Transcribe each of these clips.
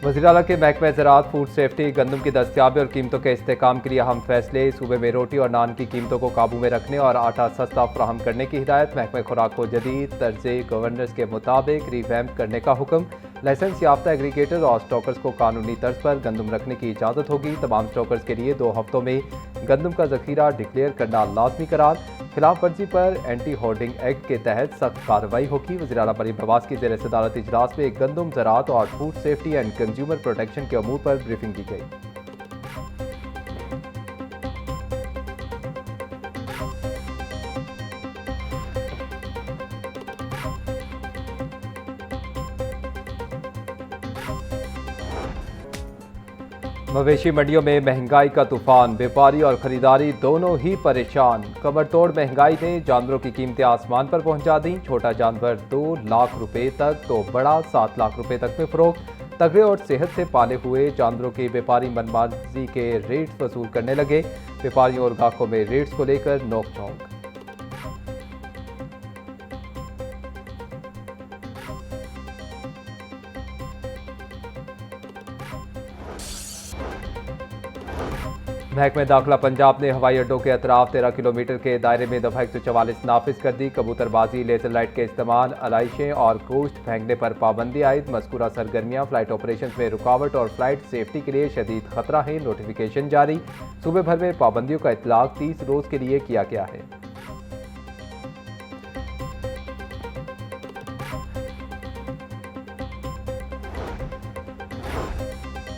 वज़ीर आला के महकमे ज़राअत फूड सेफ्टी गंदम की दस्तियाबी और कीमतों के इस्तेहकाम के लिए अहम फैसले। सूबे में रोटी और नान की कीमतों को काबू में रखने और आटा सस्ता फराहम करने की हिदायत। महकमे खुराक को जदीद तर्ज़े गवर्नेंस के मुताबिक रिवैम्प करने का हुक्म। लाइसेंस याफ्ता एग्रीगेटर और स्टॉकर्स को कानूनी तर्ज पर गंदम रखने की इजाज़त होगी। तमाम स्टॉकर्स के लिए 2 हफ्तों में गंदम का ज़ख़ीरा डिक्लेयर करना लाजमी करार। खिलाफ वर्जी पर एंटी होर्डिंग एक्ट के तहत सख्त कार्रवाई होगी। वज़ीर आला मरीम नवाज की ज़ेर सदारत इजलास में गंदम ज़राअत और food safety and consumer protection के अमूर पर ब्रीफिंग दी गई। मवेशी मंडियों में महंगाई का तूफान, व्यापारी और खरीदारी दोनों ही परेशान। कमर तोड़ महंगाई ने जानवरों की कीमतें आसमान पर पहुंचा दी। छोटा जानवर 2 लाख रुपए तक तो बड़ा 7 लाख रुपए तक में फरोख्त। तगड़े और सेहत से पाले हुए जानवरों के व्यापारी मनमाजी के रेट्स वसूल करने लगे। व्यापारियों और ग्राहकों में रेट्स को लेकर नोकझोंक। महकमे दाखिला पंजाब ने हवाई अड्डों के अतराफ 13 किलोमीटर के दायरे में दफा 144 नाफिज कर दी। कबूतरबाजी, लेजर लाइट के इस्तेमाल, अलाइशें और गोश्त फेंकने पर पाबंदी आयद। मज़कूरा सरगर्मियाँ फ्लाइट ऑपरेशन में रुकावट और फ्लाइट सेफ्टी के लिए शदीद खतरा है। नोटिफिकेशन जारी। सूबे भर में पाबंदियों का इतलाक 30 रोज के लिए किया गया है।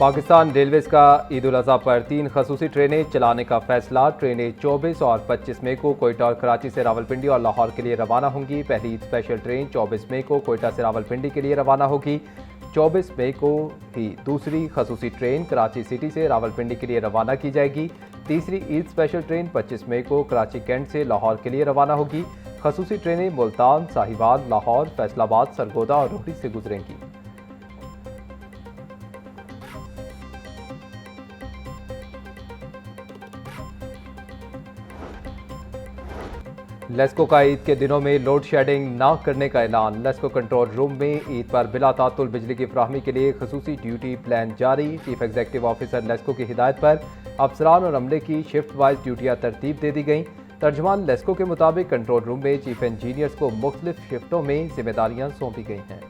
पाकिस्तान रेलवेज का ईद उल अज़हा पर 3 खसूसी ट्रेनें चलाने का फैसला। ट्रेनें 24 और 25 मई को कोयटा और कराची से रावलपिंडी और लाहौर के लिए रवाना होंगी। पहली ईद स्पेशल ट्रेन 24 मई को कोयटा से रावलपिंडी के लिए रवाना होगी। 24 मई को ही दूसरी खसूसी ट्रेन कराची सिटी से रावलपिंडी के लिए रवाना की जाएगी। तीसरी ईद स्पेशल ट्रेन 25 मई को कराची कैंट से लाहौर के लिए रवाना होगी। खसूसी ट्रेनें मुल्तान, साहिवाल, लाहौर, फैसलाबाद, सरगोदा और रोहड़ी से गुजरेंगी। लेस्को का ईद के दिनों में लोड शेडिंग न करने का ऐलान। लेस्को कंट्रोल रूम में ईद पर बिला तातुल बिजली की फराहमी के लिए खसूसी ड्यूटी प्लान जारी। चीफ एग्जीक्यूटिव ऑफिसर लेस्को की हिदायत पर अफसरान और अमले की शिफ्ट वाइज ड्यूटियाँ तरतीब दे दी गई। तर्जमान लेस्को के मुताबिक कंट्रोल रूम में चीफ इंजीनियर्स को मुख्तलिफ शिफ्टों में जिम्मेदारियाँ सौंपी गई हैं।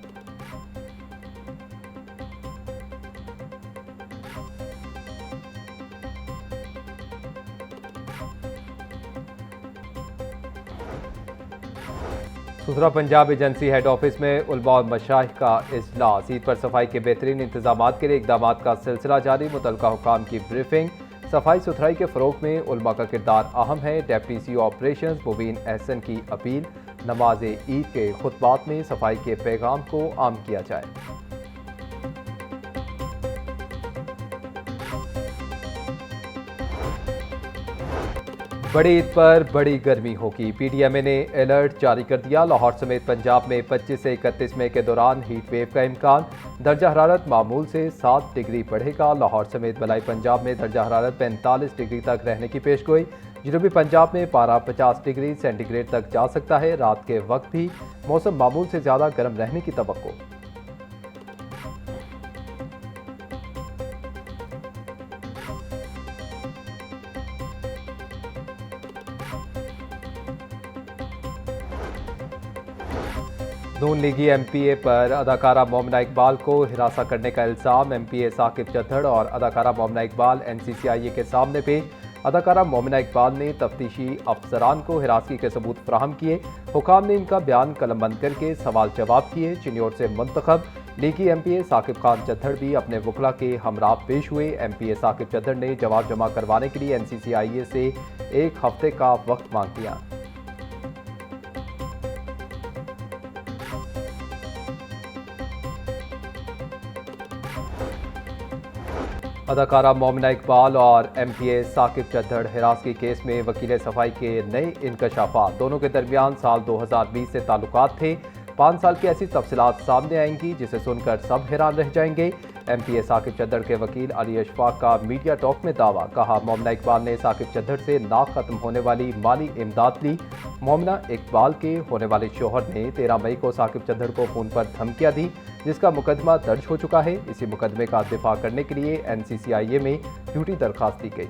दूसरा पंजाब एजेंसी हेड ऑफिस में उलमा और मशाइख का इजलास। ईद पर सफाई के बेहतरीन इंतजाम के लिए इकदाम का सिलसिला जारी। मुतल्लिका हुकाम की ब्रीफिंग। सफाई सुथराई के फ़रोग में उलमा का किरदार अहम है। डेप्टी CEO ऑपरेशंस मुबीन एहसन की अपील। नमाज ईद के खुतबात में सफाई के पैगाम को आम किया जाए। बड़ी ईद पर बड़ी गर्मी होगी। PDMA ने अलर्ट जारी कर दिया। लाहौर समेत पंजाब में 25 से 31 मई के दौरान हीट वेव का इम्कान। दर्जा हरारत मामूल से 7 डिग्री बढ़ेगा। लाहौर समेत मलाई पंजाब में दर्जा हरारत 45 डिग्री तक रहने की पेशगोई। जनूबी पंजाब में पारा 50 डिग्री सेंटीग्रेड तक जा सकता है। रात के वक्त भी मौसम मामूल से ज़्यादा गर्म रहने की तवक्को। नून लीगी MPA पर अदाकारा मोमिना इकबाल को हिरासा करने का इल्ज़ाम। MPA साकिब चद्दड़ और अदाकारा मोमिना इकबाल NCCIA के सामने पेश। अदाकारा मोमिना इकबाल ने तफ्तीशी अफसरान को हिरासगी के सबूत फराहम किए। हुकाम ने इनका बयान कलमबंद करके सवाल जवाब किए। चिन्योर से मुंतखब लीगी MPA साकिब खान चद्दड़ भी अपने वकला के हमरा पेश हुए। MPA साकिब चद्दड़ ने जवाब जमा करवाने के लिए NCCIA से 1 हफ्ते का वक्त मांग लिया। अदाकारा मोमिना इकबाल और MPA साकिब चद्दड़ हिरासगी केस में वकील सफाई के नए इंकशाफात। दोनों के दरमियान साल 2020 से ताल्लुकात थे। 5 साल की ऐसी तफसीलात सामने आएंगी जिसे सुनकर सब हैरान रह जाएंगे। एमपीए साकिब चद्दड़ के वकील अली अशफाक का मीडिया टॉक में दावा, कहा मोमिना इकबाल ने साकिब चद्दड़ से ना खत्म होने वाली माली इमदाद ली। मोमिना इकबाल के होने वाले शोहर ने 13 मई को साकिब चद्दड़ को फोन पर धमकियां दी, जिसका मुकदमा दर्ज हो चुका है। इसी मुकदमे का दिफा करने के लिए एनसीसीआईए में झूठी दरखास्त दी गई।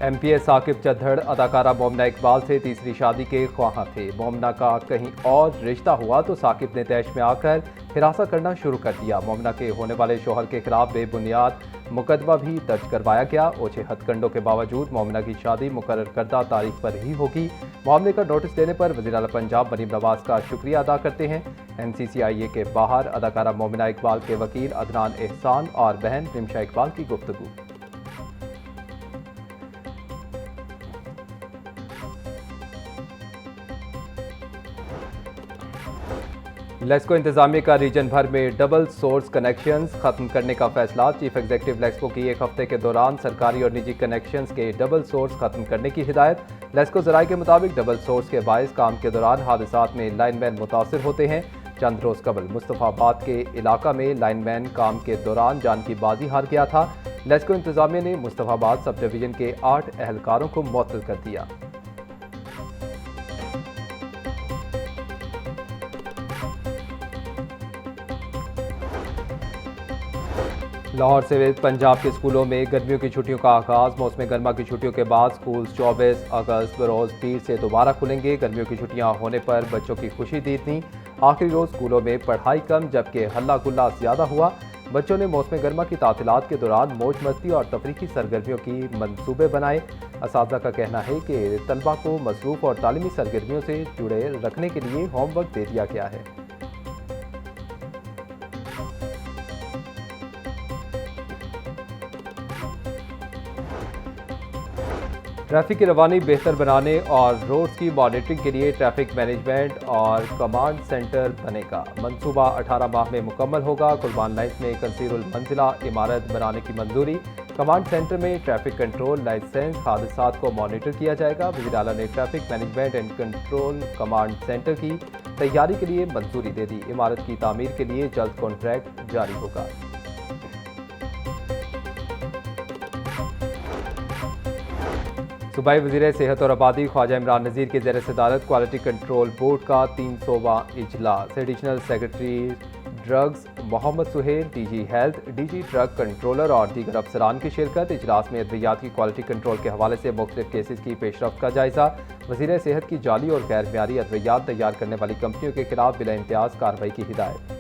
एमपीए साकिब चद्दड़ अदाकारा मोमिना इकबाल से तीसरी शादी के ख्वाहां थे। मोमिना का कहीं और रिश्ता हुआ तो साकिब ने तैश में आकर हिरासत करना शुरू कर दिया। मोमिना के होने वाले शोहर के खिलाफ बेबुनियाद मुकदमा भी दर्ज करवाया गया। ओछे हथकंडों के बावजूद मोमिना की शादी मुकर्रर करदा तारीख पर ही होगी। मामले का नोटिस देने पर वज़ीर आला पंजाब मरीम नवाज का शुक्रिया अदा करते हैं। एनसीसीआईए के बाहर अदाकारा मोमिना इकबाल के वकील अदनान एहसान और बहन रिमशा इकबाल की गुफ्तगू। लेस्को इंतजामिया का रीजन भर में डबल सोर्स कनेक्शंस खत्म करने का फैसला। चीफ एग्जीक्यूटिव लेस्को की एक हफ्ते के दौरान सरकारी और निजी कनेक्शंस के डबल सोर्स खत्म करने की हिदायत। लेस्को जराये के मुताबिक डबल सोर्स के बायस काम के दौरान हादसात में लाइनमैन मुतासिर होते हैं। चंद रोज कबल मुस्तफाबाद के इलाका में लाइनमैन काम के दौरान जान की बाजी हार गया था। लेस्को इंतजामिया ने मुस्तफाबाद सब डिवीजन के 8 एहलकारों को मुअत्तल कर दिया। लाहौर से पंजाब के स्कूलों में गर्मियों की छुट्टियों का आगाज़। मौसम गर्मा की छुट्टियों के बाद स्कूल 24 अगस्त बरोज़ पीर से दोबारा खुलेंगे। गर्मियों की छुट्टियां होने पर बच्चों की खुशी दी थी। आखिरी रोज़ स्कूलों में पढ़ाई कम जबकि हल्ला गुल्ला ज़्यादा हुआ। बच्चों ने मौसम गर्मा की तातीलात के दौरान मौज मस्ती और तफरीकी सरगर्मियों की मंसूबे बनाए। असातिज़ा का कहना है कि तलबा को मसरूफ़ और तालीमी सरगर्मियों से जुड़े रखने के लिए होमवर्क दे दिया गया है। ट्रैफिक की रवानी बेहतर बनाने और रोड्स की मॉनिटरिंग के लिए ट्रैफिक मैनेजमेंट और कमांड सेंटर बनेगा। मंसूबा 18 माह में मुकम्मल होगा। कुर्बान लाइन्स में कंसीरुल मंजिला इमारत बनाने की मंजूरी। कमांड सेंटर में ट्रैफिक कंट्रोल लाइसेंस हादसात को मॉनिटर किया जाएगा। वज़ीर आला ने traffic management and control command centre की तैयारी के लिए मंजूरी दे दी। इमारत की तामीर के लिए जल्द कॉन्ट्रैक्ट जारी होगा। सूबाई वज़ीर सेहत और आबादी ख्वाजा इमरान नज़ीर की ज़ेर सदारत क्वालिटी कंट्रोल बोर्ड का 300वां इजलास। Additional secretary drugs Mohammad Suhail, DG health, DG drug controller और दीगर अफसरान की शिरकत। इजलास में अद्वियात की क्वालिटी कंट्रोल के हवाले से मुख्तलिफ केसेस की पेशरफ्त का जायजा। वज़ीर सेहत की जाली और गैर मियारी अद्वियात तैयार करने वाली कंपनियों के खिलाफ बिला इम्तियाज़ कार्रवाई की हिदायत।